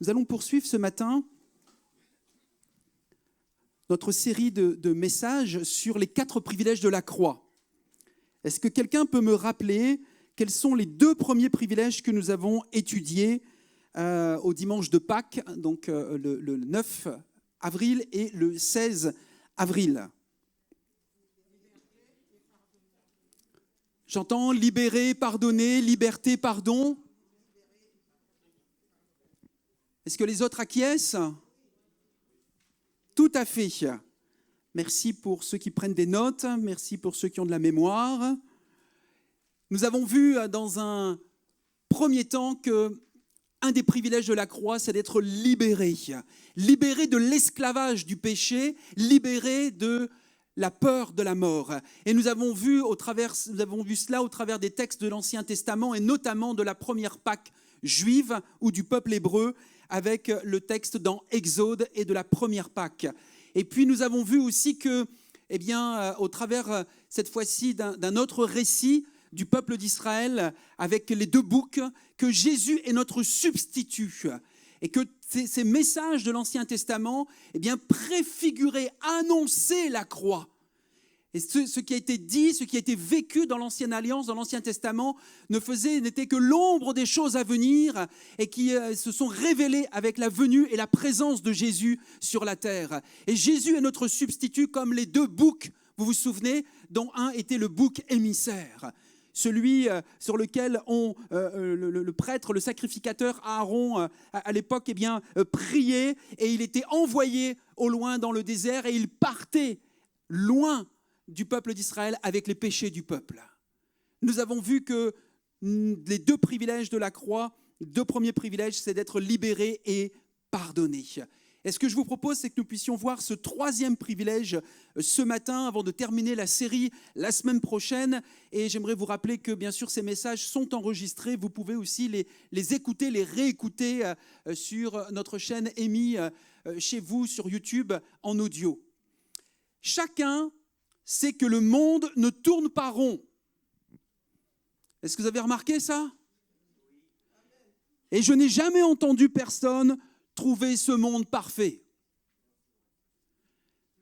Nous allons poursuivre ce matin notre série de messages sur les 4 privilèges de la croix. Est-ce que quelqu'un peut me rappeler quels sont les 2 premiers privilèges que nous avons étudiés au dimanche de Pâques, donc le 9 avril et le 16 avril? J'entends libérer, pardonner, liberté, pardon. Est-ce que les autres acquiescent ? Tout à fait. Merci pour ceux qui prennent des notes, merci pour ceux qui ont de la mémoire. Nous avons vu dans un premier temps qu'un des privilèges de la croix, c'est d'être libéré. Libéré de l'esclavage du péché, libéré de la peur de la mort. Et nous avons vu cela au travers des textes de l'Ancien Testament et notamment de la première Pâque juive ou du peuple hébreu avec le texte dans Exode et de la première Pâque. Et puis nous avons vu aussi que, au travers cette fois-ci d'un autre récit du peuple d'Israël avec les 2 boucs, que Jésus est notre substitut et que ces messages de l'Ancien Testament préfiguraient, annonçaient la croix. Et ce qui a été dit, ce qui a été vécu dans l'Ancienne Alliance, dans l'Ancien Testament, n'était que l'ombre des choses à venir et qui se sont révélées avec la venue et la présence de Jésus sur la terre. Et Jésus est notre substitut comme les 2 boucs, vous vous souvenez, dont un était le bouc émissaire. Celui sur lequel le prêtre, le sacrificateur Aaron, à l'époque, priait et il était envoyé au loin dans le désert et il partait loin du peuple d'Israël avec les péchés du peuple. Nous avons vu que les 2 privilèges de la croix, 2 premiers privilèges, c'est d'être libéré et pardonné. Et ce que je vous propose, c'est que nous puissions voir ce 3e privilège ce matin avant de terminer la série la semaine prochaine. Et j'aimerais vous rappeler que, bien sûr, ces messages sont enregistrés. Vous pouvez aussi les écouter, les réécouter sur notre chaîne EMI, chez vous, sur YouTube, en audio. Chacun sait que le monde ne tourne pas rond. Est-ce que vous avez remarqué ça ? Et je n'ai jamais entendu personne trouver ce monde parfait.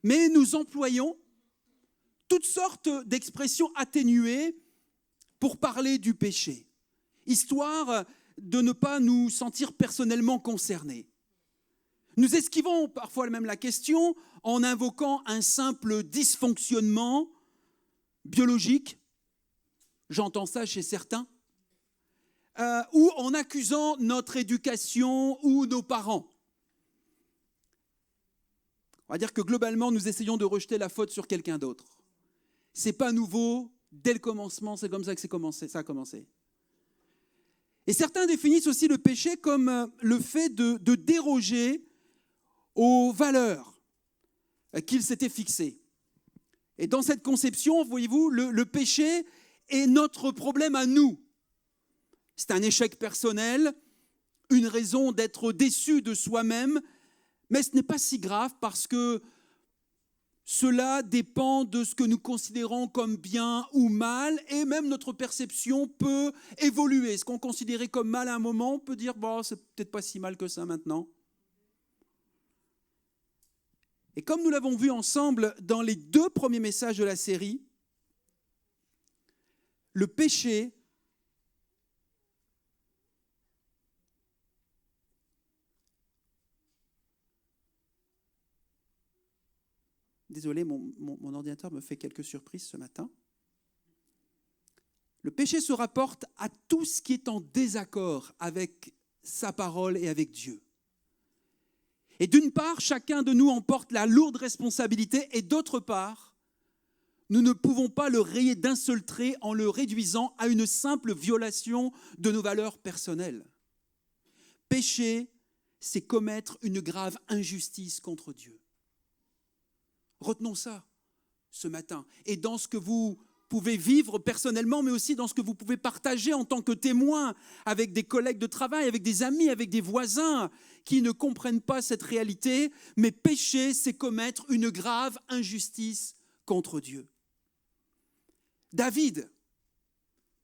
Mais nous employons toutes sortes d'expressions atténuées pour parler du péché, histoire de ne pas nous sentir personnellement concernés. Nous esquivons parfois même la question en invoquant un simple dysfonctionnement biologique, j'entends ça chez certains, ou en accusant notre éducation ou nos parents. On va dire que globalement, nous essayons de rejeter la faute sur quelqu'un d'autre. Ce n'est pas nouveau, dès le commencement, c'est comme ça que ça a commencé. Et certains définissent aussi le péché comme le fait de déroger aux valeurs qu'ils s'étaient fixées. Et dans cette conception, voyez-vous, le péché est notre problème à nous. C'est un échec personnel, une raison d'être déçu de soi-même, mais ce n'est pas si grave parce que cela dépend de ce que nous considérons comme bien ou mal, et même notre perception peut évoluer. Ce qu'on considérait comme mal à un moment, on peut dire bon, c'est peut-être pas si mal que ça maintenant. Et comme nous l'avons vu ensemble dans les 2 premiers messages de la série, le péché Désolé, mon ordinateur me fait quelques surprises ce matin. Le péché se rapporte à tout ce qui est en désaccord avec sa parole et avec Dieu. Et d'une part, chacun de nous en porte la lourde responsabilité, et d'autre part, nous ne pouvons pas le rayer d'un seul trait en le réduisant à une simple violation de nos valeurs personnelles. Pécher, c'est commettre une grave injustice contre Dieu. Retenons ça ce matin. Et dans ce que vous pouvez vivre personnellement, mais aussi dans ce que vous pouvez partager en tant que témoin avec des collègues de travail, avec des amis, avec des voisins qui ne comprennent pas cette réalité. Mais pécher, c'est commettre une grave injustice contre Dieu. David,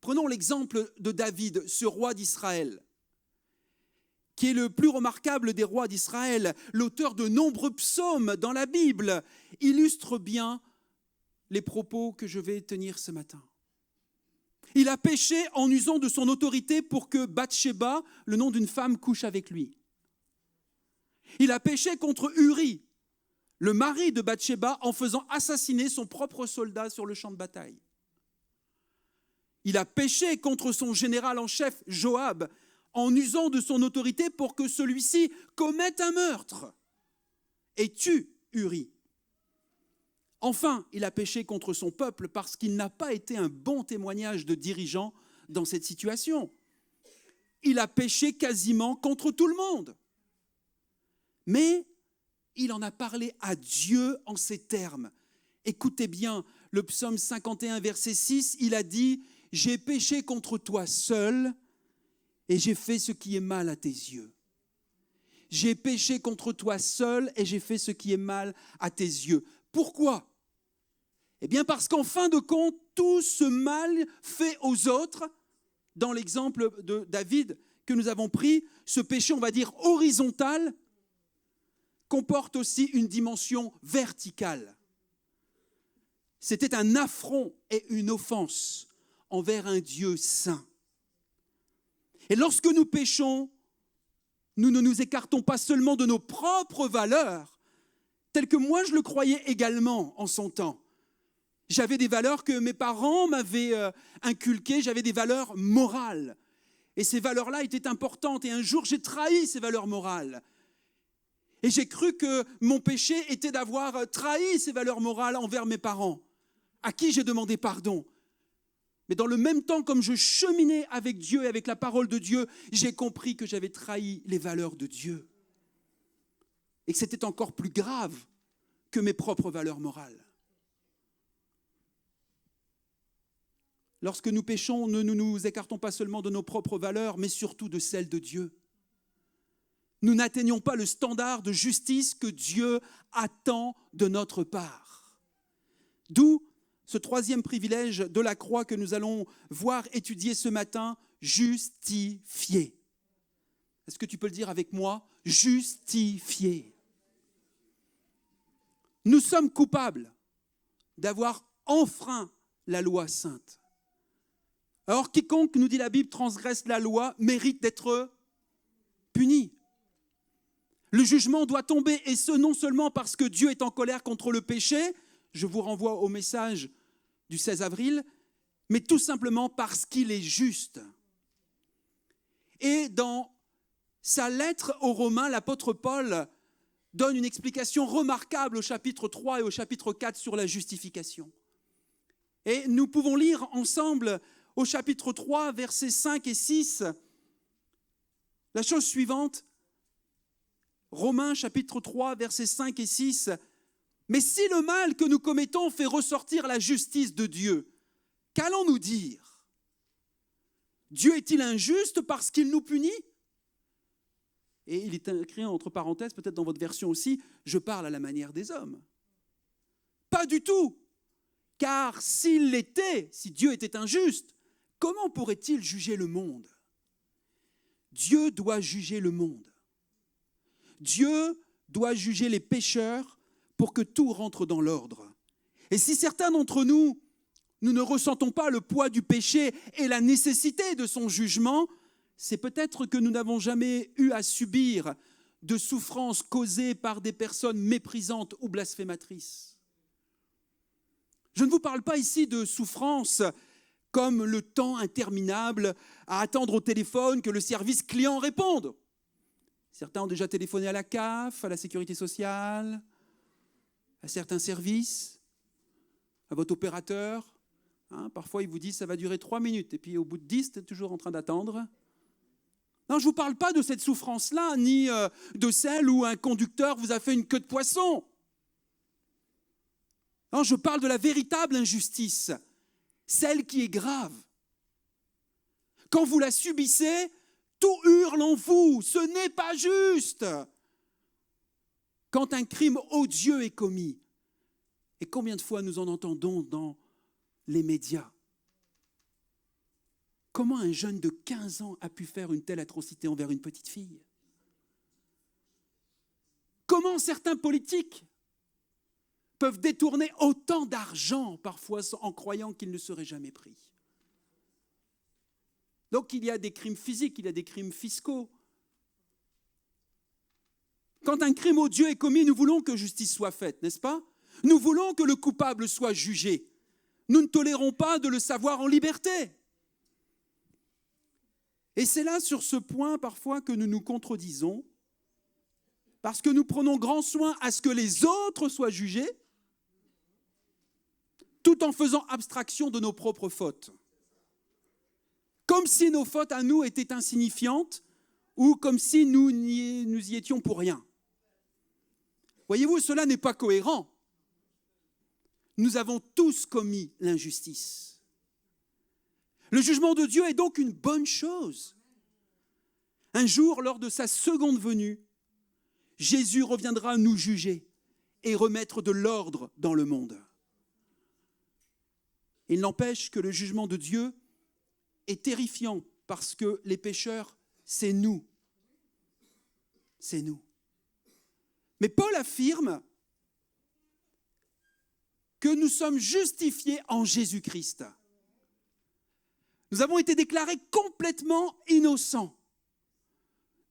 prenons l'exemple de David, ce roi d'Israël, qui est le plus remarquable des rois d'Israël, l'auteur de nombreux psaumes dans la Bible, illustre bien les propos que je vais tenir ce matin. Il a péché en usant de son autorité pour que Bathsheba, le nom d'une femme, couche avec lui. Il a péché contre Uri, le mari de Bathsheba, en faisant assassiner son propre soldat sur le champ de bataille. Il a péché contre son général en chef, Joab, en usant de son autorité pour que celui-ci commette un meurtre et tue Uri. Enfin, il a péché contre son peuple parce qu'il n'a pas été un bon témoignage de dirigeant dans cette situation. Il a péché quasiment contre tout le monde. Mais il en a parlé à Dieu en ces termes. Écoutez bien, le psaume 51, verset 6, il a dit « J'ai péché contre toi seul et j'ai fait ce qui est mal à tes yeux. » J'ai péché contre toi seul et j'ai fait ce qui est mal à tes yeux. Pourquoi ? Eh bien parce qu'en fin de compte, tout ce mal fait aux autres, dans l'exemple de David que nous avons pris, ce péché, on va dire, horizontal, comporte aussi une dimension verticale. C'était un affront et une offense envers un Dieu saint. Et lorsque nous péchons, nous ne nous écartons pas seulement de nos propres valeurs, telles que moi je le croyais également en son temps. J'avais des valeurs que mes parents m'avaient inculquées, j'avais des valeurs morales. Et ces valeurs-là étaient importantes. Et un jour, j'ai trahi ces valeurs morales. Et j'ai cru que mon péché était d'avoir trahi ces valeurs morales envers mes parents, à qui j'ai demandé pardon. Mais dans le même temps, comme je cheminais avec Dieu et avec la parole de Dieu, j'ai compris que j'avais trahi les valeurs de Dieu. Et que c'était encore plus grave que mes propres valeurs morales. Lorsque nous péchons, ne nous écartons pas seulement de nos propres valeurs, mais surtout de celles de Dieu. Nous n'atteignons pas le standard de justice que Dieu attend de notre part. D'où ce troisième privilège de la croix que nous allons voir étudier ce matin, justifié. Est-ce que tu peux le dire avec moi? Justifié. Nous sommes coupables d'avoir enfreint la loi sainte. Alors quiconque, nous dit la Bible, transgresse la loi mérite d'être puni. Le jugement doit tomber, et ce non seulement parce que Dieu est en colère contre le péché, je vous renvoie au message du 16 avril, mais tout simplement parce qu'il est juste. Et dans sa lettre aux Romains, l'apôtre Paul donne une explication remarquable au chapitre 3 et au chapitre 4 sur la justification. Et nous pouvons lire ensemble au chapitre 3, versets 5 et 6, la chose suivante. Romains chapitre 3, versets 5 et 6. « Mais si le mal que nous commettons fait ressortir la justice de Dieu, qu'allons-nous dire? Dieu est-il injuste parce qu'il nous punit ?» Et il est écrit entre parenthèses, peut-être dans votre version aussi, « Je parle à la manière des hommes. » Pas du tout. Car s'il l'était, si Dieu était injuste, comment pourrait-il juger le monde? Dieu doit juger le monde. Dieu doit juger les pécheurs pour que tout rentre dans l'ordre. Et si certains d'entre nous, nous ne ressentons pas le poids du péché et la nécessité de son jugement, c'est peut-être que nous n'avons jamais eu à subir de souffrances causées par des personnes méprisantes ou blasphématrices. Je ne vous parle pas ici de souffrances comme le temps interminable à attendre au téléphone que le service client réponde. Certains ont déjà téléphoné à la CAF, à la Sécurité sociale, à certains services, à votre opérateur. Parfois, il vous dit « ça va durer 3 minutes » et puis au bout de 10, tu es toujours en train d'attendre. Non, je ne vous parle pas de cette souffrance-là, ni de celle où un conducteur vous a fait une queue de poisson. Non, je parle de la véritable injustice, celle qui est grave. Quand vous la subissez, tout hurle en vous, ce n'est pas juste. Quand un crime odieux est commis, et combien de fois nous en entendons dans les médias? Comment un jeune de 15 ans a pu faire une telle atrocité envers une petite fille? Comment certains politiques peuvent détourner autant d'argent parfois en croyant qu'ils ne seraient jamais pris. Donc il y a des crimes physiques, il y a des crimes fiscaux. Quand un crime odieux est commis, nous voulons que justice soit faite, n'est-ce pas? Nous voulons que le coupable soit jugé. Nous ne tolérons pas de le savoir en liberté. Et c'est là, sur ce point, parfois, que nous nous contredisons, parce que nous prenons grand soin à ce que les autres soient jugés, tout en faisant abstraction de nos propres fautes. Comme si nos fautes à nous étaient insignifiantes, ou comme si nous y étions pour rien. Voyez-vous, cela n'est pas cohérent. Nous avons tous commis l'injustice. Le jugement de Dieu est donc une bonne chose. Un jour, lors de sa seconde venue, Jésus reviendra nous juger et remettre de l'ordre dans le monde. Il n'empêche que le jugement de Dieu est terrifiant parce que les pécheurs, c'est nous. C'est nous. Mais Paul affirme que nous sommes justifiés en Jésus-Christ. Nous avons été déclarés complètement innocents.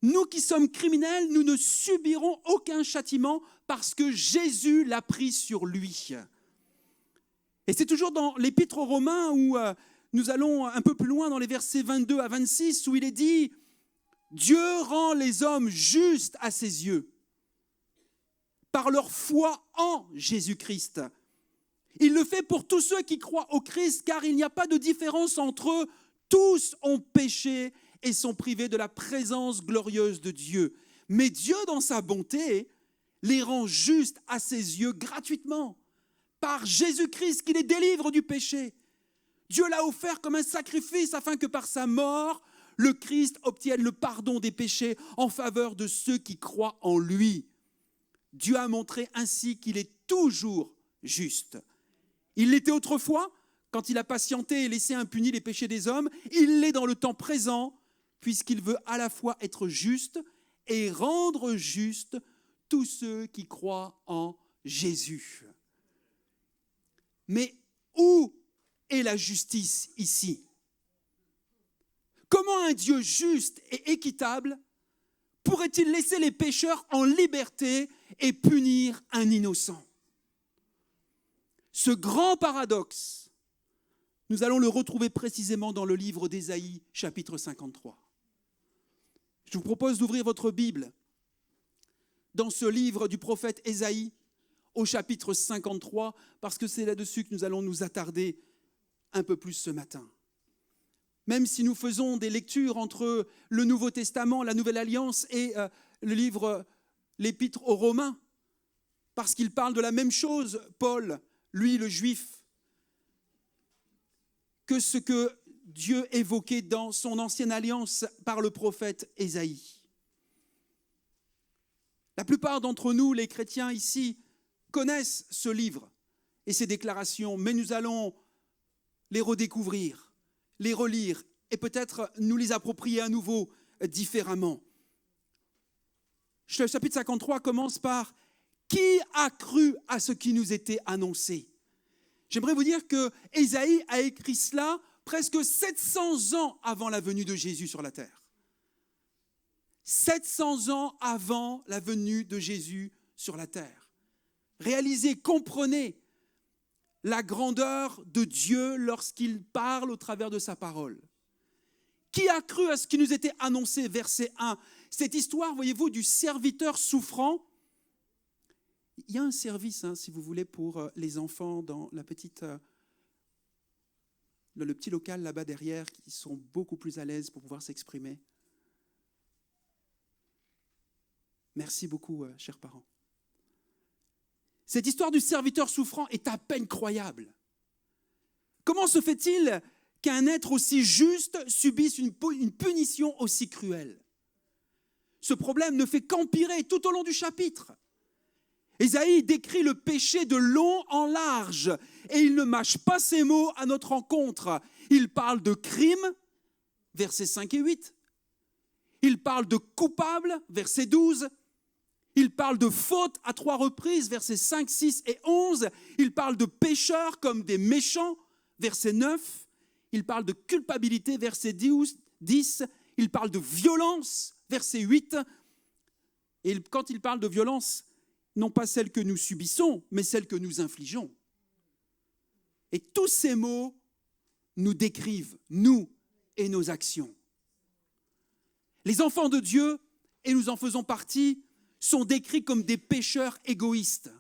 Nous qui sommes criminels, nous ne subirons aucun châtiment parce que Jésus l'a pris sur lui. Et c'est toujours dans l'Épître aux Romains où nous allons un peu plus loin dans les versets 22 à 26 où il est dit « Dieu rend les hommes justes à ses yeux par leur foi en Jésus-Christ. Il le fait pour tous ceux qui croient au Christ car il n'y a pas de différence entre eux. Tous ont péché et sont privés de la présence glorieuse de Dieu. Mais Dieu, dans sa bonté, les rend justes à ses yeux gratuitement. Par Jésus-Christ qui les délivre du péché. Dieu l'a offert comme un sacrifice afin que par sa mort, le Christ obtienne le pardon des péchés en faveur de ceux qui croient en lui. Dieu a montré ainsi qu'il est toujours juste. Il l'était autrefois, quand il a patienté et laissé impunis les péchés des hommes. Il l'est dans le temps présent, puisqu'il veut à la fois être juste et rendre juste tous ceux qui croient en Jésus. Mais où est la justice ici? Comment un Dieu juste et équitable pourrait-il laisser les pécheurs en liberté et punir un innocent? Ce grand paradoxe, nous allons le retrouver précisément dans le livre d'Ésaïe, chapitre 53. Je vous propose d'ouvrir votre Bible dans ce livre du prophète Ésaïe, au chapitre 53, parce que c'est là-dessus que nous allons nous attarder un peu plus ce matin. Même si nous faisons des lectures entre le Nouveau Testament, la Nouvelle Alliance et le livre, l'Épître aux Romains, parce qu'il parle de la même chose, Paul, lui le juif, que ce que Dieu évoquait dans son ancienne alliance par le prophète Ésaïe. La plupart d'entre nous, les chrétiens ici, connaissent ce livre et ses déclarations, mais nous allons les redécouvrir, les relire et peut-être nous les approprier à nouveau différemment. Le chapitre 53 commence par « Qui a cru à ce qui nous était annoncé ?» J'aimerais vous dire que Ésaïe a écrit cela presque 700 ans avant la venue de Jésus sur la terre. 700 ans avant la venue de Jésus sur la terre. Réalisez, comprenez la grandeur de Dieu lorsqu'il parle au travers de sa parole. Qui a cru à ce qui nous était annoncé, verset 1. Cette histoire, voyez-vous, du serviteur souffrant. Il y a un service, si vous voulez, pour les enfants dans le petit local là-bas derrière, qui sont beaucoup plus à l'aise pour pouvoir s'exprimer. Merci beaucoup, chers parents. Cette histoire du serviteur souffrant est à peine croyable. Comment se fait-il qu'un être aussi juste subisse une punition aussi cruelle? Ce problème ne fait qu'empirer tout au long du chapitre. Ésaïe décrit le péché de long en large et il ne mâche pas ses mots à notre rencontre. Il parle de crime, versets 5 et 8. Il parle de coupable, verset 12. Il parle de faute à 3 reprises, versets 5, 6 et 11. Il parle de pécheurs comme des méchants, verset 9. Il parle de culpabilité, verset 10. Il parle de violence, verset 8. Et quand il parle de violence, non pas celle que nous subissons, mais celle que nous infligeons. Et tous ces mots nous décrivent, nous et nos actions. Les enfants de Dieu, et nous en faisons partie, sont décrits comme des pécheurs égoïstes,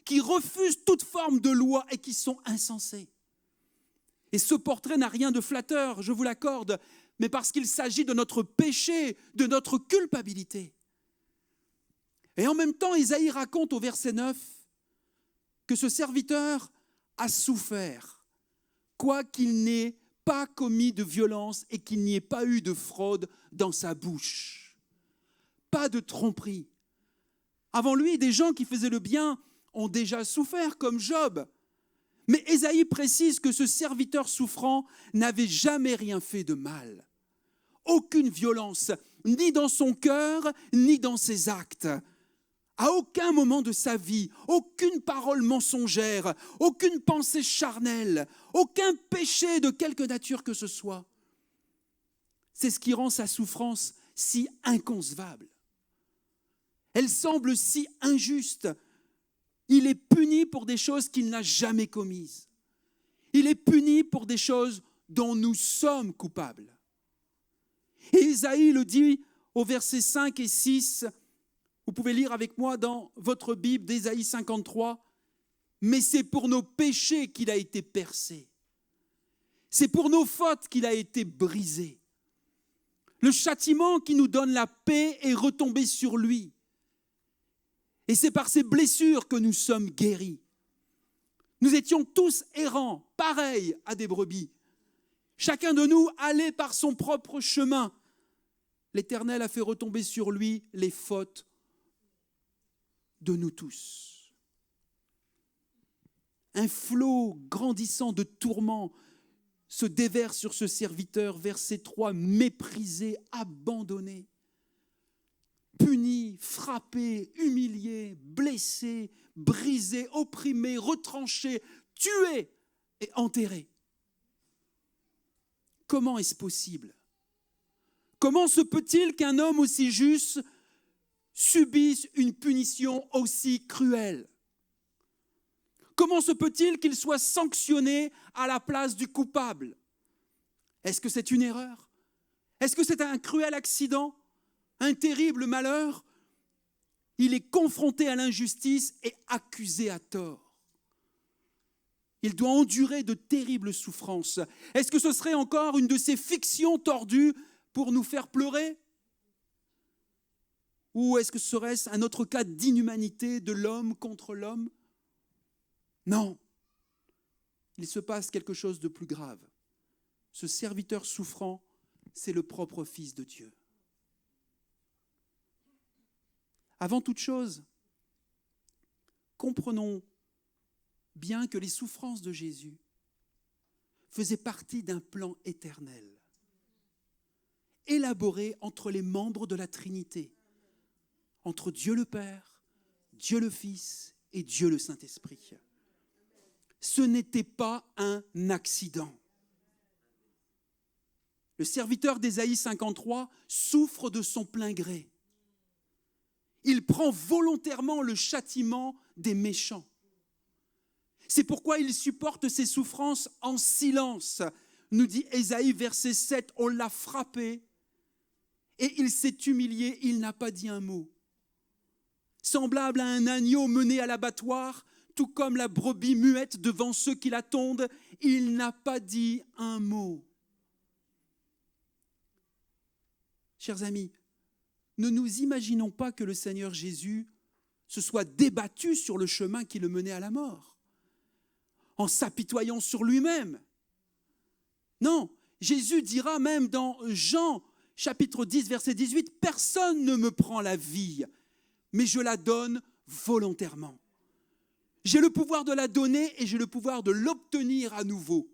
qui refusent toute forme de loi et qui sont insensés. Et ce portrait n'a rien de flatteur, je vous l'accorde, mais parce qu'il s'agit de notre péché, de notre culpabilité. Et en même temps, Ésaïe raconte au verset 9 que ce serviteur a souffert, quoiqu'il n'ait pas commis de violence et qu'il n'y ait pas eu de fraude dans sa bouche. Pas de tromperie. Avant lui, des gens qui faisaient le bien ont déjà souffert, comme Job. Mais Ésaïe précise que ce serviteur souffrant n'avait jamais rien fait de mal. Aucune violence, ni dans son cœur, ni dans ses actes. À aucun moment de sa vie, aucune parole mensongère, aucune pensée charnelle, aucun péché de quelque nature que ce soit. C'est ce qui rend sa souffrance si inconcevable. Elle semble si injuste. Il est puni pour des choses qu'il n'a jamais commises. Il est puni pour des choses dont nous sommes coupables. Et Ésaïe le dit au verset 5 et 6, vous pouvez lire avec moi dans votre Bible d'Ésaïe 53, « Mais c'est pour nos péchés qu'il a été percé. C'est pour nos fautes qu'il a été brisé. Le châtiment qui nous donne la paix est retombé sur lui. Et c'est par ses blessures que nous sommes guéris. Nous étions tous errants, pareils à des brebis. Chacun de nous allait par son propre chemin. L'Éternel a fait retomber sur lui les fautes de nous tous. » Un flot grandissant de tourments se déverse sur ce serviteur, verset 3, méprisé, abandonné, puni, frappé, humilié, blessé, brisé, opprimé, retranché, tué et enterré. Comment est-ce possible ? Comment se peut-il qu'un homme aussi juste subisse une punition aussi cruelle ? Comment se peut-il qu'il soit sanctionné à la place du coupable ? Est-ce que c'est une erreur ? Est-ce que c'est un cruel accident ? Un terrible malheur ? Il est confronté à l'injustice et accusé à tort. Il doit endurer de terribles souffrances. Est-ce que ce serait encore une de ces fictions tordues pour nous faire pleurer ? Ou est-ce que serait-ce un autre cas d'inhumanité de l'homme contre l'homme ? Non, il se passe quelque chose de plus grave. Ce serviteur souffrant, c'est le propre Fils de Dieu. Avant toute chose, comprenons bien que les souffrances de Jésus faisaient partie d'un plan éternel, élaboré entre les membres de la Trinité, entre Dieu le Père, Dieu le Fils et Dieu le Saint-Esprit. Ce n'était pas un accident. Le serviteur d'Ésaïe 53 souffre de son plein gré. Il prend volontairement le châtiment des méchants. C'est pourquoi il supporte ses souffrances en silence. Nous dit Ésaïe, verset 7, on l'a frappé et il s'est humilié, il n'a pas dit un mot. Semblable à un agneau mené à l'abattoir, tout comme la brebis muette devant ceux qui la tondent, il n'a pas dit un mot. Chers amis, ne nous imaginons pas que le Seigneur Jésus se soit débattu sur le chemin qui le menait à la mort, en s'apitoyant sur lui-même. Non, Jésus dira même dans Jean, chapitre 10, verset 18, « Personne ne me prend la vie, mais je la donne volontairement. J'ai le pouvoir de la donner et j'ai le pouvoir de l'obtenir à nouveau.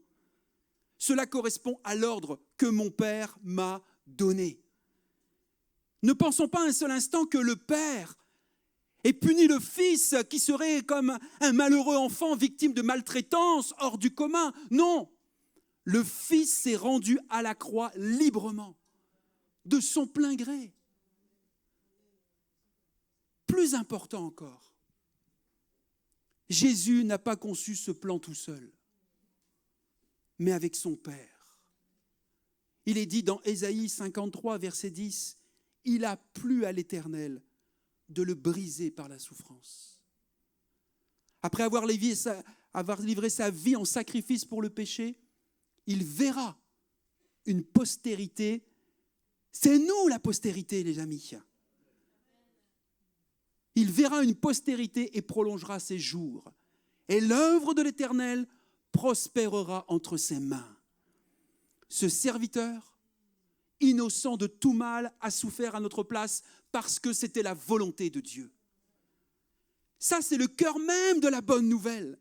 Cela correspond à l'ordre que mon Père m'a donné. » Ne pensons pas un seul instant que le Père et punit le fils qui serait comme un malheureux enfant victime de maltraitance hors du commun. Non, le fils s'est rendu à la croix librement, de son plein gré. Plus important encore, Jésus n'a pas conçu ce plan tout seul, mais avec son Père. Il est dit dans Ésaïe 53, verset 10, « Il a plu à l'Éternel de le briser par la souffrance. » Après avoir livré sa vie en sacrifice pour le péché, il verra une postérité. C'est nous la postérité, les amis. Il verra une postérité et prolongera ses jours. Et l'œuvre de l'Éternel prospérera entre ses mains. Ce serviteur, innocent de tout mal, a souffert à notre place parce que c'était la volonté de Dieu. Ça, c'est le cœur même de la bonne nouvelle.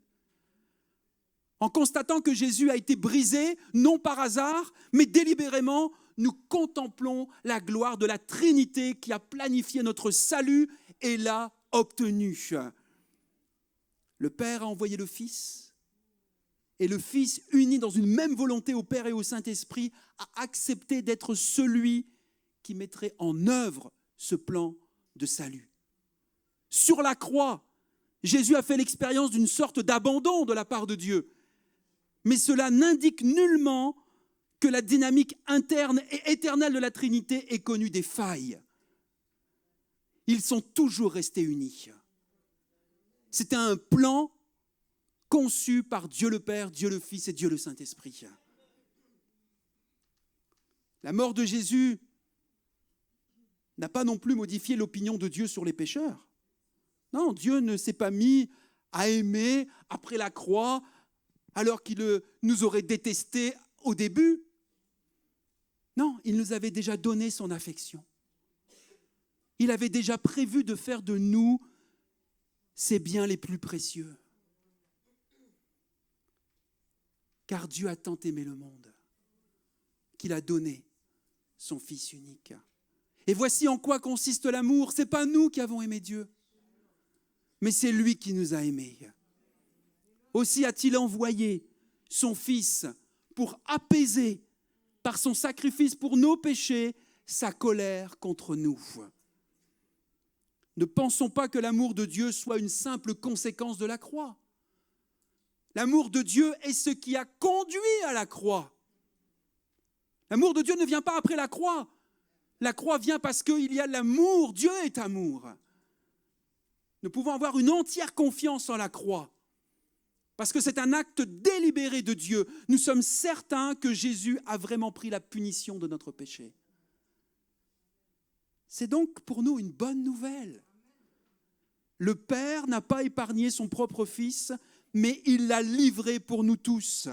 En constatant que Jésus a été brisé, non par hasard, mais délibérément, nous contemplons la gloire de la Trinité qui a planifié notre salut et l'a obtenu. Le Père a envoyé le Fils, et le Fils, uni dans une même volonté au Père et au Saint-Esprit, a accepté d'être celui qui mettrait en œuvre ce plan de salut. Sur la croix, Jésus a fait l'expérience d'une sorte d'abandon de la part de Dieu. Mais cela n'indique nullement que la dynamique interne et éternelle de la Trinité ait connu des failles. Ils sont toujours restés unis. C'était un plan conçu par Dieu le Père, Dieu le Fils et Dieu le Saint-Esprit. La mort de Jésus n'a pas non plus modifié l'opinion de Dieu sur les pécheurs. Non, Dieu ne s'est pas mis à aimer après la croix alors qu'il nous aurait détestés au début. Non, il nous avait déjà donné son affection. Il avait déjà prévu de faire de nous ses biens les plus précieux. Car Dieu a tant aimé le monde qu'il a donné son Fils unique. Et voici en quoi consiste l'amour. Ce n'est pas nous qui avons aimé Dieu, mais c'est lui qui nous a aimés. Aussi a-t-il envoyé son Fils pour apaiser, par son sacrifice pour nos péchés, sa colère contre nous. Ne pensons pas que l'amour de Dieu soit une simple conséquence de la croix. L'amour de Dieu est ce qui a conduit à la croix. L'amour de Dieu ne vient pas après la croix. La croix vient parce qu'il y a l'amour. Dieu est amour. Nous pouvons avoir une entière confiance en la croix parce que c'est un acte délibéré de Dieu. Nous sommes certains que Jésus a vraiment pris la punition de notre péché. C'est donc pour nous une bonne nouvelle. Le Père n'a pas épargné son propre Fils, mais il l'a livré pour nous tous.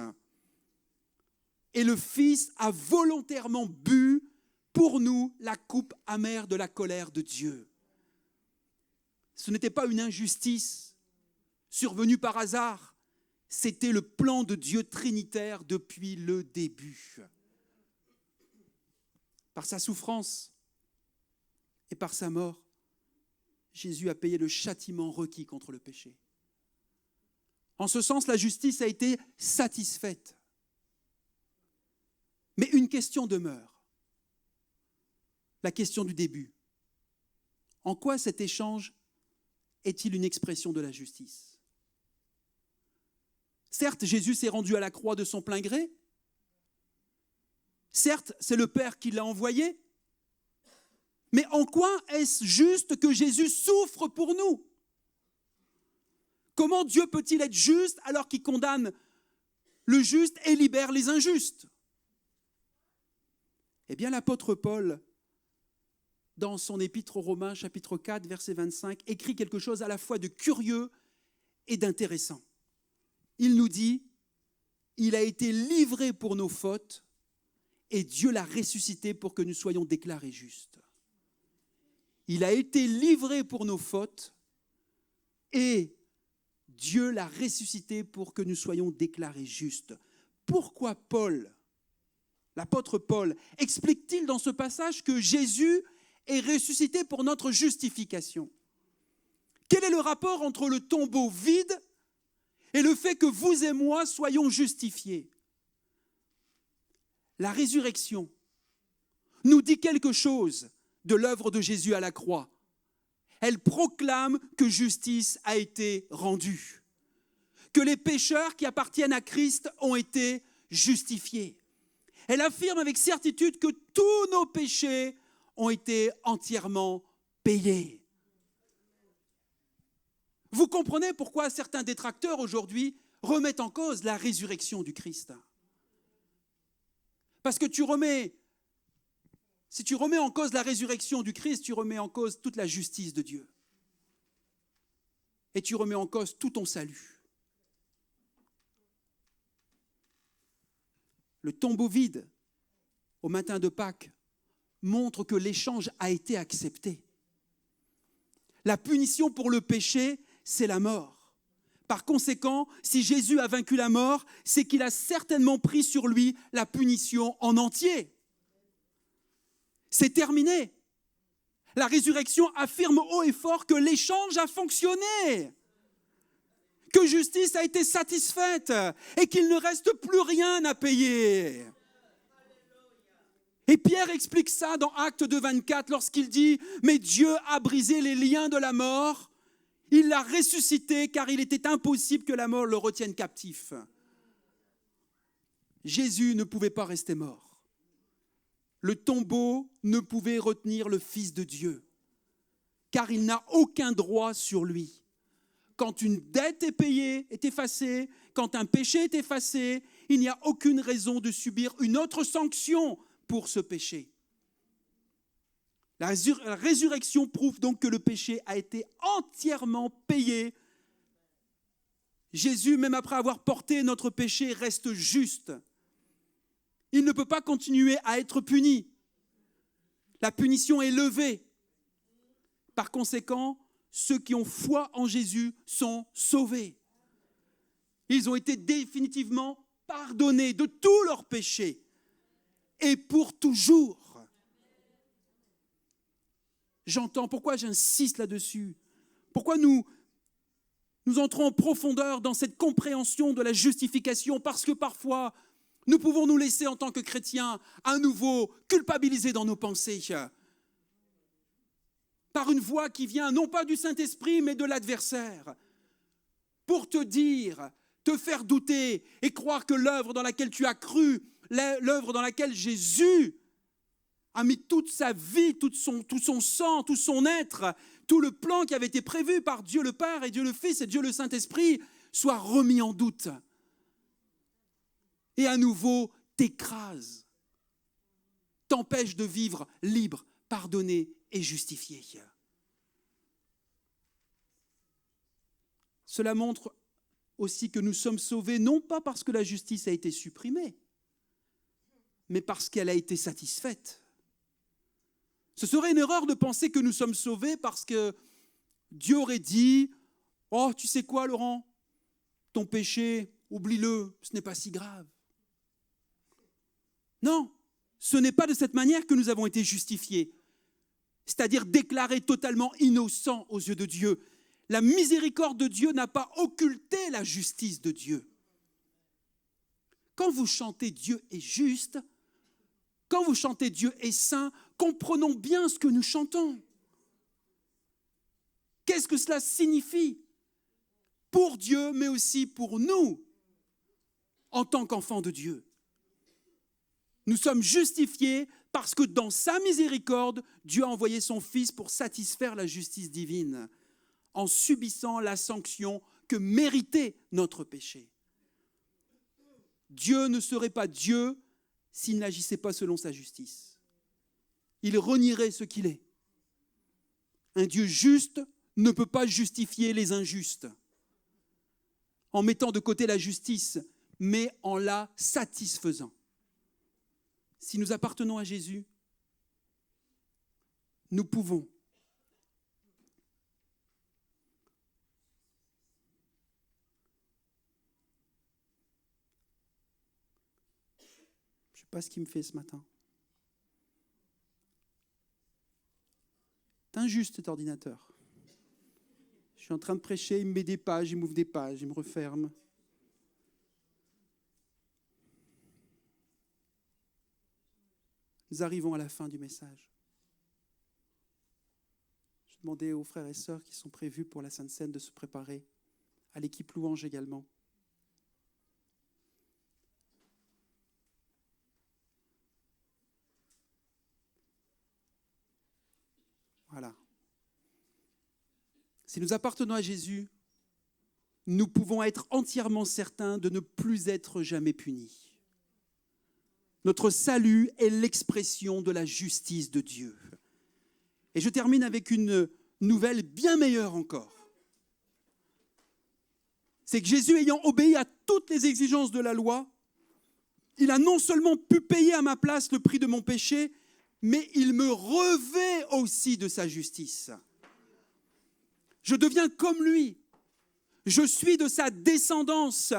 Et le Fils a volontairement bu pour nous la coupe amère de la colère de Dieu. Ce n'était pas une injustice survenue par hasard, c'était le plan de Dieu trinitaire depuis le début. Par sa souffrance et par sa mort, Jésus a payé le châtiment requis contre le péché. En ce sens, la justice a été satisfaite. Mais une question demeure, la question du début. En quoi cet échange est-il une expression de la justice ? Certes, Jésus s'est rendu à la croix de son plein gré. Certes, c'est le Père qui l'a envoyé. Mais en quoi est-ce juste que Jésus souffre pour nous ? Comment Dieu peut-il être juste alors qu'il condamne le juste et libère les injustes ? Eh bien, l'apôtre Paul, dans son épître aux Romains, chapitre 4, verset 25, écrit quelque chose à la fois de curieux et d'intéressant. Il nous dit, « Il a été livré pour nos fautes et Dieu l'a ressuscité pour que nous soyons déclarés justes. » Il a été livré pour nos fautes et Dieu l'a ressuscité pour que nous soyons déclarés justes. Pourquoi Paul, l'apôtre Paul, explique-t-il dans ce passage que Jésus est ressuscité pour notre justification ? Quel est le rapport entre le tombeau vide et le fait que vous et moi soyons justifiés? La résurrection nous dit quelque chose de l'œuvre de Jésus à la croix. Elle proclame que justice a été rendue, que les pécheurs qui appartiennent à Christ ont été justifiés. Elle affirme avec certitude que tous nos péchés ont été entièrement payés. Vous comprenez pourquoi certains détracteurs aujourd'hui remettent en cause la résurrection du Christ? Parce que si tu remets en cause la résurrection du Christ, tu remets en cause toute la justice de Dieu. Et tu remets en cause tout ton salut. Le tombeau vide, au matin de Pâques, montre que l'échange a été accepté. La punition pour le péché, c'est la mort. Par conséquent, si Jésus a vaincu la mort, c'est qu'il a certainement pris sur lui la punition en entier. C'est terminé. La résurrection affirme haut et fort que l'échange a fonctionné, que justice a été satisfaite et qu'il ne reste plus rien à payer. Et Pierre explique ça dans Actes 2,24 lorsqu'il dit « Mais Dieu a brisé les liens de la mort, il l'a ressuscité car il était impossible que la mort le retienne captif. » Jésus ne pouvait pas rester mort. Le tombeau ne pouvait retenir le Fils de Dieu, car il n'a aucun droit sur lui. Quand une dette est payée, est effacée, quand un péché est effacé, il n'y a aucune raison de subir une autre sanction pour ce péché. La résurrection prouve donc que le péché a été entièrement payé. Jésus, même après avoir porté notre péché, reste juste. Il ne peut pas continuer à être puni. La punition est levée. Par conséquent, ceux qui ont foi en Jésus sont sauvés. Ils ont été définitivement pardonnés de tous leurs péchés et pour toujours. J'entends, pourquoi j'insiste là-dessus? Pourquoi nous entrons en profondeur dans cette compréhension de la justification? Parce que parfois, nous pouvons nous laisser en tant que chrétiens à nouveau culpabiliser dans nos pensées par une voix qui vient non pas du Saint-Esprit mais de l'adversaire pour te dire, te faire douter et croire que l'œuvre dans laquelle tu as cru, l'œuvre dans laquelle Jésus a mis toute sa vie, tout son sang, tout son être, tout le plan qui avait été prévu par Dieu le Père et Dieu le Fils et Dieu le Saint-Esprit soit remis en doute. Et à nouveau t'écrase, t'empêche de vivre libre, pardonné et justifié. Cela montre aussi que nous sommes sauvés, non pas parce que la justice a été supprimée, mais parce qu'elle a été satisfaite. Ce serait une erreur de penser que nous sommes sauvés parce que Dieu aurait dit « Oh, tu sais quoi, Laurent? Ton péché, oublie-le, ce n'est pas si grave. » Non, ce n'est pas de cette manière que nous avons été justifiés, c'est-à-dire déclarés totalement innocents aux yeux de Dieu. La miséricorde de Dieu n'a pas occulté la justice de Dieu. Quand vous chantez « Dieu est juste », quand vous chantez « Dieu est saint », comprenons bien ce que nous chantons. Qu'est-ce que cela signifie pour Dieu, mais aussi pour nous, en tant qu'enfants de Dieu? Nous sommes justifiés parce que dans sa miséricorde, Dieu a envoyé son Fils pour satisfaire la justice divine, en subissant la sanction que méritait notre péché. Dieu ne serait pas Dieu s'il n'agissait pas selon sa justice. Il renierait ce qu'il est. Un Dieu juste ne peut pas justifier les injustes en mettant de côté la justice, mais en la satisfaisant. Si nous appartenons à Jésus, nous pouvons je ne sais pas ce qu'il me fait ce matin. C'est injuste cet ordinateur. Je suis en train de prêcher, il me met des pages, il m'ouvre des pages, il me referme. Nous arrivons à la fin du message. Je demandais aux frères et sœurs qui sont prévus pour la Sainte Seine de se préparer, à l'équipe louange également. Voilà. Si nous appartenons à Jésus, nous pouvons être entièrement certains de ne plus être jamais punis. Notre salut est l'expression de la justice de Dieu. Et je termine avec une nouvelle bien meilleure encore. C'est que Jésus, ayant obéi à toutes les exigences de la loi, il a non seulement pu payer à ma place le prix de mon péché, mais il me revêt aussi de sa justice. Je deviens comme lui. Je suis de sa descendance.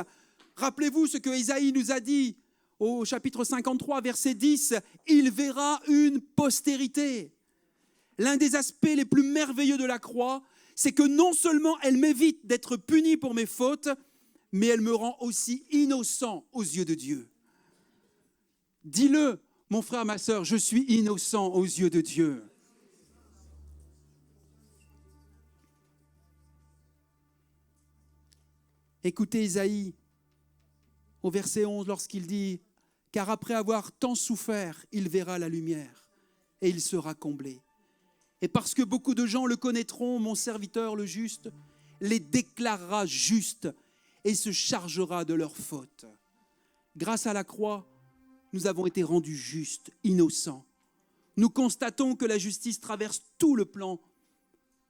Rappelez-vous ce que Ésaïe nous a dit au chapitre 53, verset 10. Il verra une postérité. L'un des aspects les plus merveilleux de la croix, c'est que non seulement elle m'évite d'être puni pour mes fautes, mais elle me rend aussi innocent aux yeux de Dieu. Dis-le, mon frère, ma sœur, je suis innocent aux yeux de Dieu. Écoutez Ésaïe au verset 11 lorsqu'il dit « Car après avoir tant souffert, il verra la lumière et il sera comblé. Et parce que beaucoup de gens le connaîtront, mon serviteur le juste les déclarera justes et se chargera de leurs fautes. » Grâce à la croix, nous avons été rendus justes, innocents. Nous constatons que la justice traverse tout le plan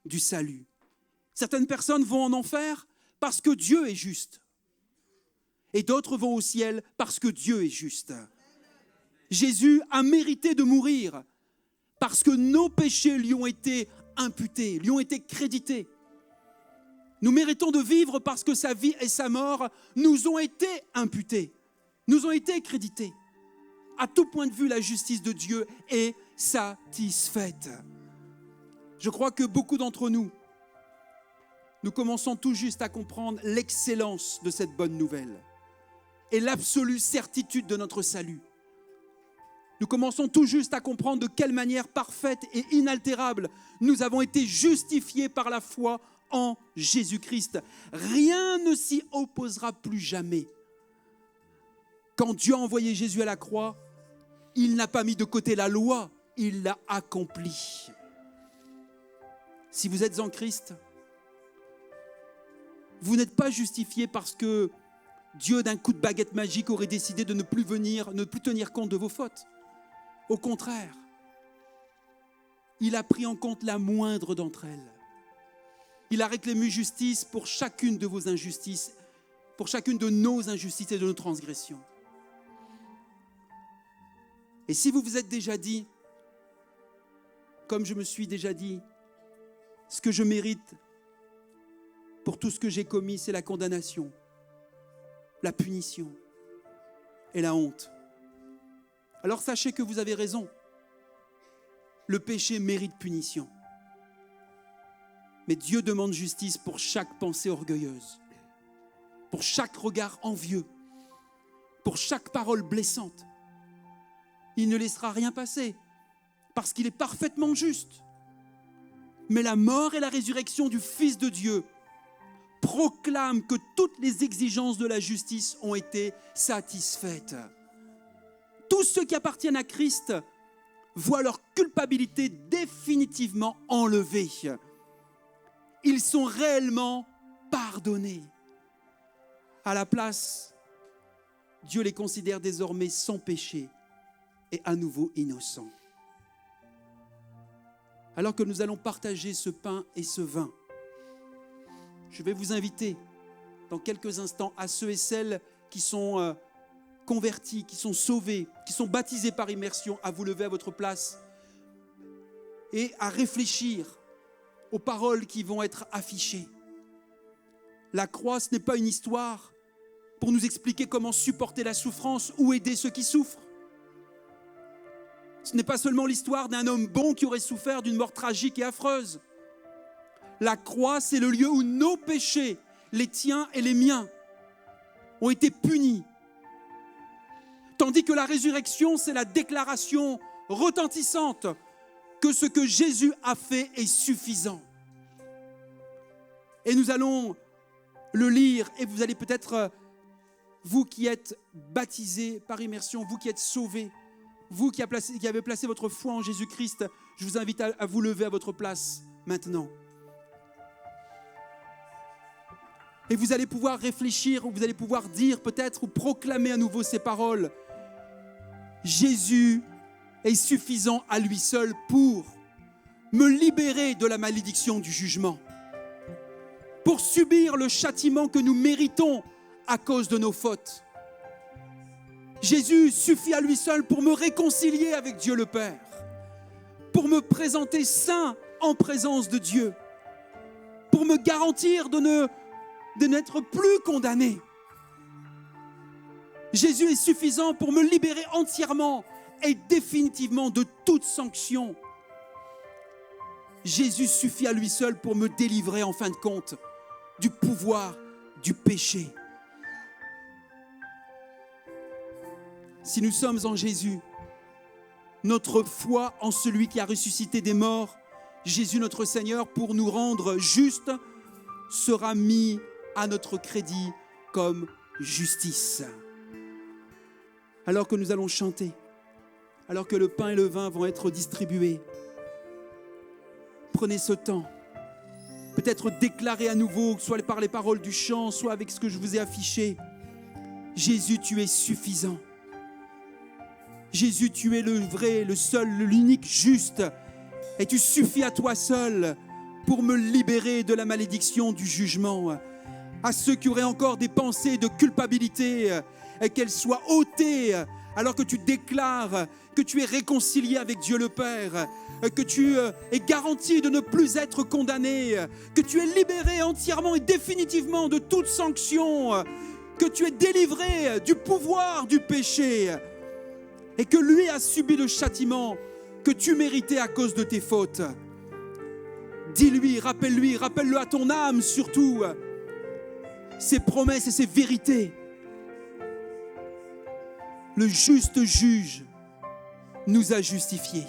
du salut. Certaines personnes vont en enfer parce que Dieu est juste. Et d'autres vont au ciel parce que Dieu est juste. Jésus a mérité de mourir parce que nos péchés lui ont été imputés, lui ont été crédités. Nous méritons de vivre parce que sa vie et sa mort nous ont été imputés, nous ont été crédités. À tout point de vue, la justice de Dieu est satisfaite. Je crois que beaucoup d'entre nous, nous commençons tout juste à comprendre l'excellence de cette bonne nouvelle et l'absolue certitude de notre salut. Nous commençons tout juste à comprendre de quelle manière parfaite et inaltérable nous avons été justifiés par la foi en Jésus-Christ. Rien ne s'y opposera plus jamais. Quand Dieu a envoyé Jésus à la croix, il n'a pas mis de côté la loi, il l'a accomplie. Si vous êtes en Christ, vous n'êtes pas justifié parce que Dieu, d'un coup de baguette magique, aurait décidé de ne plus tenir compte de vos fautes. Au contraire, il a pris en compte la moindre d'entre elles. Il a réclamé justice pour chacune de vos injustices, pour chacune de nos injustices et de nos transgressions. Et si vous vous êtes déjà dit, comme je me suis déjà dit, ce que je mérite pour tout ce que j'ai commis, c'est la condamnation, la punition et la honte. Alors sachez que vous avez raison. Le péché mérite punition. Mais Dieu demande justice pour chaque pensée orgueilleuse, pour chaque regard envieux, pour chaque parole blessante. Il ne laissera rien passer parce qu'il est parfaitement juste. Mais la mort et la résurrection du Fils de Dieu proclament que toutes les exigences de la justice ont été satisfaites. Tous ceux qui appartiennent à Christ voient leur culpabilité définitivement enlevée. Ils sont réellement pardonnés. À la place, Dieu les considère désormais sans péché et à nouveau innocents. Alors que nous allons partager ce pain et ce vin, je vais vous inviter dans quelques instants à ceux et celles qui sont convertis, qui sont sauvés, qui sont baptisés par immersion, à vous lever à votre place et à réfléchir aux paroles qui vont être affichées. La croix, ce n'est pas une histoire pour nous expliquer comment supporter la souffrance ou aider ceux qui souffrent. Ce n'est pas seulement l'histoire d'un homme bon qui aurait souffert d'une mort tragique et affreuse. La croix, c'est le lieu où nos péchés, les tiens et les miens, ont été punis. Tandis que la résurrection, c'est la déclaration retentissante que ce que Jésus a fait est suffisant. Et nous allons le lire, et vous allez peut-être, vous qui êtes baptisés par immersion, vous qui êtes sauvés, vous qui avez placé votre foi en Jésus-Christ, je vous invite à vous lever à votre place maintenant. Et vous allez pouvoir réfléchir, ou vous allez pouvoir dire peut-être, ou proclamer à nouveau ces paroles. Jésus est suffisant à lui seul pour me libérer de la malédiction du jugement, pour subir le châtiment que nous méritons à cause de nos fautes. Jésus suffit à lui seul pour me réconcilier avec Dieu le Père, pour me présenter saint en présence de Dieu, pour me garantir de n'être plus condamné. Jésus est suffisant pour me libérer entièrement et définitivement de toute sanction. Jésus suffit à lui seul pour me délivrer en fin de compte du pouvoir du péché. Si nous sommes en Jésus, notre foi en celui qui a ressuscité des morts, Jésus notre Seigneur, pour nous rendre justes, sera mis à notre crédit comme justice. Alors que nous allons chanter, alors que le pain et le vin vont être distribués, prenez ce temps, peut-être déclarer à nouveau, soit par les paroles du chant, soit avec ce que je vous ai affiché. Jésus, tu es suffisant. Jésus, tu es le vrai, le seul, l'unique juste, et tu suffis à toi seul pour me libérer de la malédiction du jugement. À ceux qui auraient encore des pensées de culpabilité, et qu'elles soient ôtées, alors que tu déclares que tu es réconcilié avec Dieu le Père, que tu es garanti de ne plus être condamné, que tu es libéré entièrement et définitivement de toute sanction, que tu es délivré du pouvoir du péché, et que lui a subi le châtiment que tu méritais à cause de tes fautes. Dis-lui, rappelle-le à ton âme surtout, ses promesses et ses vérités. Le juste juge nous a justifiés.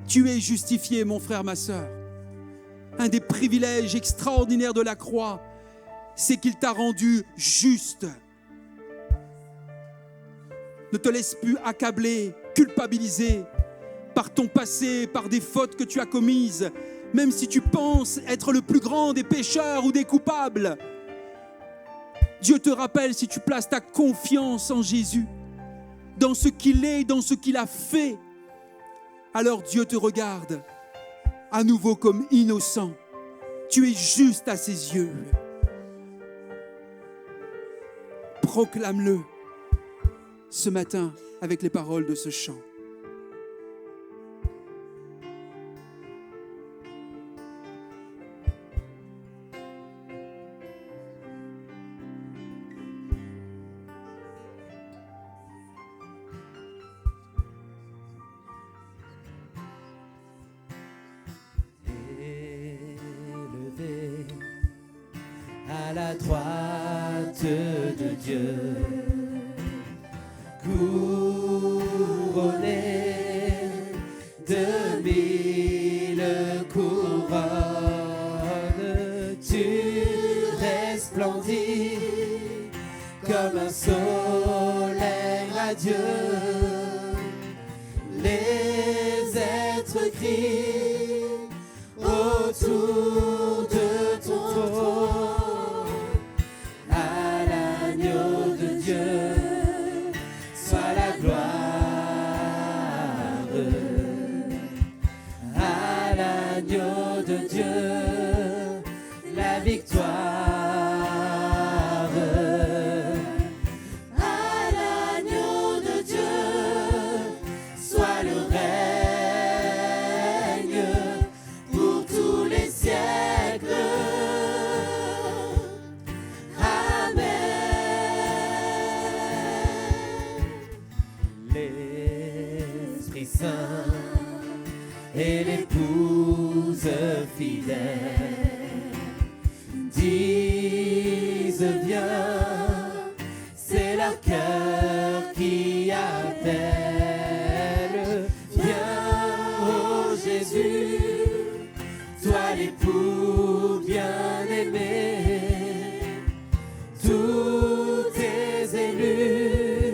Tu es justifié, mon frère, ma sœur. Un des privilèges extraordinaires de la croix, c'est qu'il t'a rendu juste. Ne te laisse plus accabler, culpabiliser par ton passé, par des fautes que tu as commises, même si tu penses être le plus grand des pécheurs ou des coupables. Dieu te rappelle, si tu places ta confiance en Jésus, dans ce qu'il est, dans ce qu'il a fait, alors Dieu te regarde à nouveau comme innocent. Tu es juste à ses yeux. Proclame-le ce matin avec les paroles de ce chant. À la droite de Dieu, couronné de 1000 couronnes, tu resplendis comme un soleil radieux. Les êtres crient autour de ton trône. et l'épouse fidèle disent viens, c'est leur cœur qui appelle. Viens, ô Jésus, toi l'époux bien-aimé, tous tes élus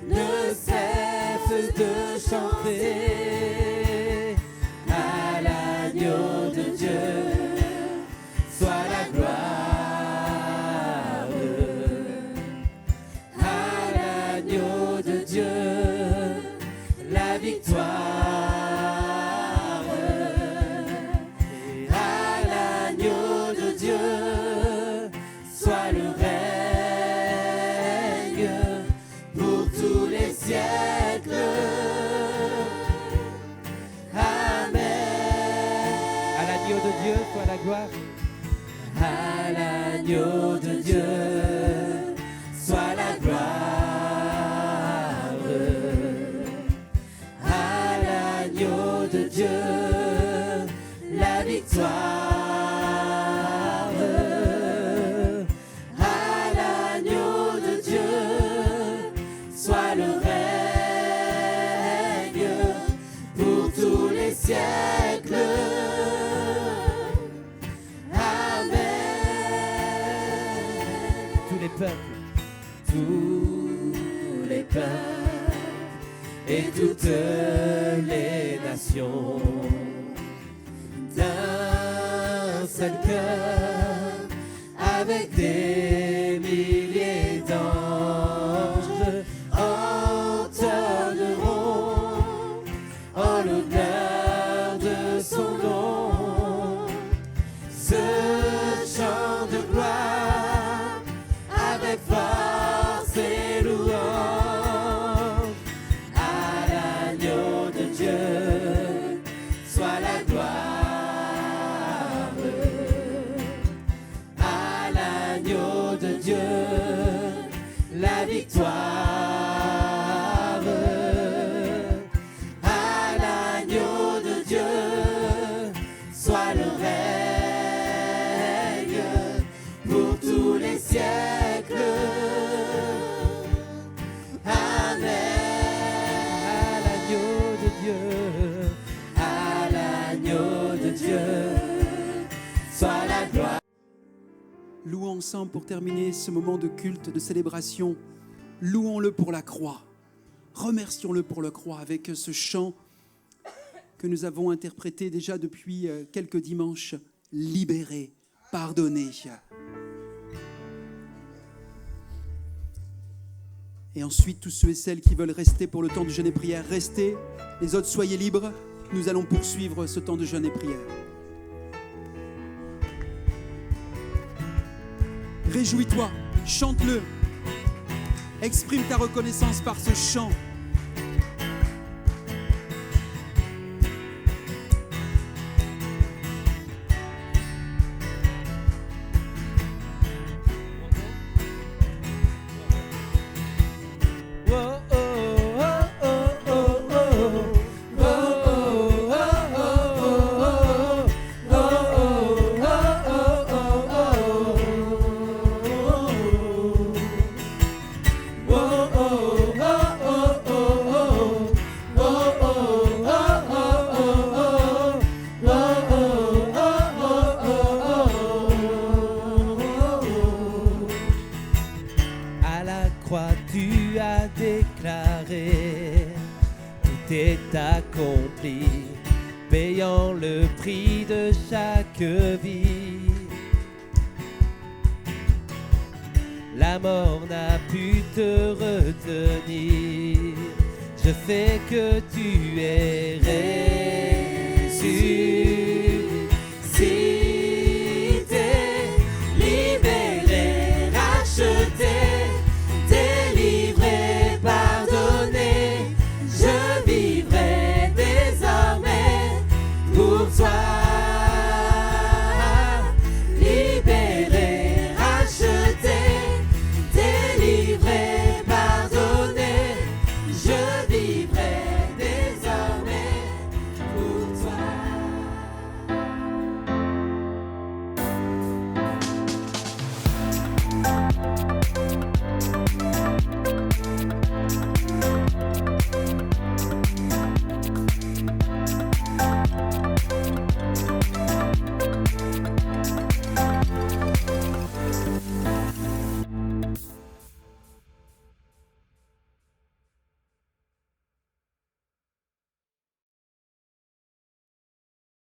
ne cessent de chanter à l'agneau de Dieu, soit la gloire. À l'agneau de Dieu, la victoire. À l'agneau de Dieu, soit la gloire. À l'agneau de Dieu, la victoire. À l'agneau de Dieu, soit le règne pour tous les siècles. Tous les peuples et toutes les nations, d'un seul cœur, avec des milliers d'anges, entonneront en l'honneur de son nom ce chant de gloire. Force et louange à l'agneau de Dieu, soit la gloire. À l'agneau de Dieu, la victoire. À l'agneau de Dieu, soit le règne pour tous les siècles. Louons ensemble pour terminer ce moment de culte, de célébration. Louons-le pour la croix. Remercions-le pour la croix avec ce chant que nous avons interprété déjà depuis quelques dimanches. Libéré, pardonné. Et ensuite, tous ceux et celles qui veulent rester pour le temps de jeûne et prière, restez. Les autres, soyez libres. Nous allons poursuivre ce temps de jeûne et prière. Réjouis-toi, chante-le, exprime ta reconnaissance par ce chant. Payant le prix de chaque vie. La mort n'a pu te retenir. Je sais que tu es ressuscité, libéré, racheté, délivré, pardonné. Je vivrai désormais pour toi.